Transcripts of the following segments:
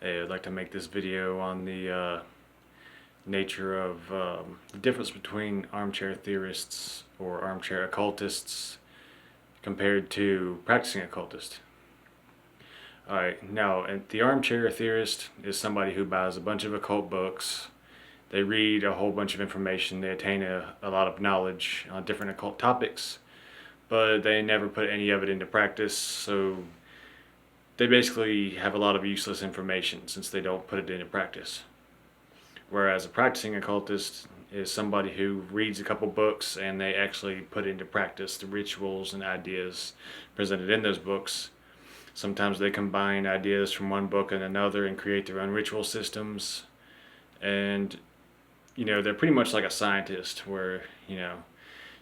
Hey, I'd like to make this video on the nature of the difference between armchair theorists or armchair occultists compared to practicing occultist. Alright, now the armchair theorist is somebody who buys a bunch of occult books. They read a whole bunch of information. They attain a lot of knowledge on different occult topics, but they never put any of it into practice, so they basically have a lot of useless information since they don't put it into practice. Whereas a practicing occultist is somebody who reads a couple books and they actually put into practice the rituals and ideas presented in those books. Sometimes they combine ideas from one book and another and create their own ritual systems. And, they're pretty much like a scientist where,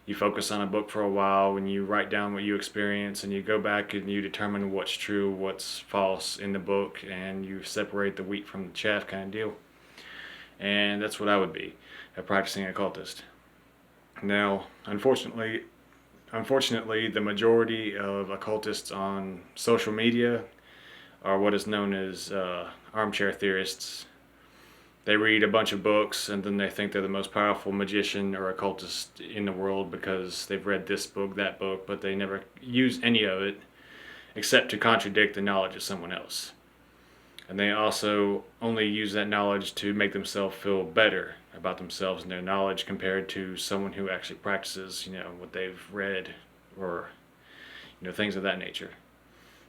you focus on a book for a while and you write down what you experience and you go back and you determine what's true, what's false in the book, and you separate the wheat from the chaff kind of deal. And that's what I would be, a practicing occultist. Now, unfortunately, the majority of occultists on social media are what is known as armchair theorists. They read a bunch of books and then they think they're the most powerful magician or occultist in the world because they've read this book, that book, but they never use any of it except to contradict the knowledge of someone else. And they also only use that knowledge to make themselves feel better about themselves and their knowledge compared to someone who actually practices, what they've read or, things of that nature.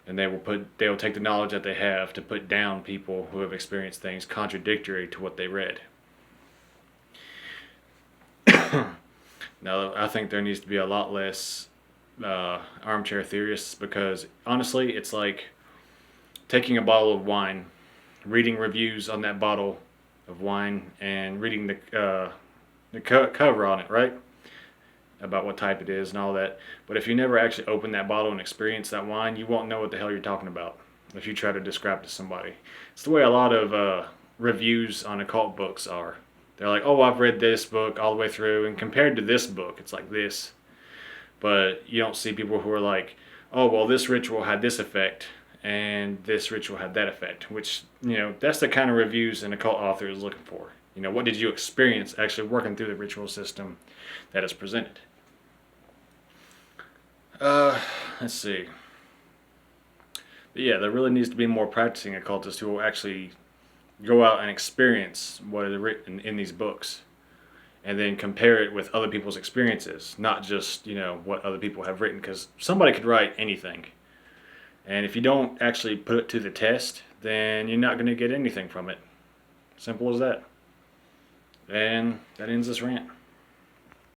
And they will take the knowledge that they have to put down people who have experienced things contradictory to what they read. Now, I think there needs to be a lot less armchair theorists because honestly, it's like taking a bottle of wine, reading reviews on that bottle of wine, and reading the cover on it, right? About what type it is and all that. But if you never actually open that bottle and experience that wine, you won't know what the hell you're talking about if you try to describe it to somebody. It's the way a lot of reviews on occult books are. They're like, oh, I've read this book all the way through, and compared to this book, it's like this. But you don't see people who are like, oh, well, this ritual had this effect, and this ritual had that effect, which, that's the kind of reviews an occult author is looking for. What did you experience actually working through the ritual system that is presented? Let's see. But yeah, there really needs to be more practicing occultists who will actually go out and experience what is written in these books and then compare it with other people's experiences, not just, what other people have written, because somebody could write anything. And if you don't actually put it to the test, then you're not going to get anything from it. Simple as that. And that ends this rant.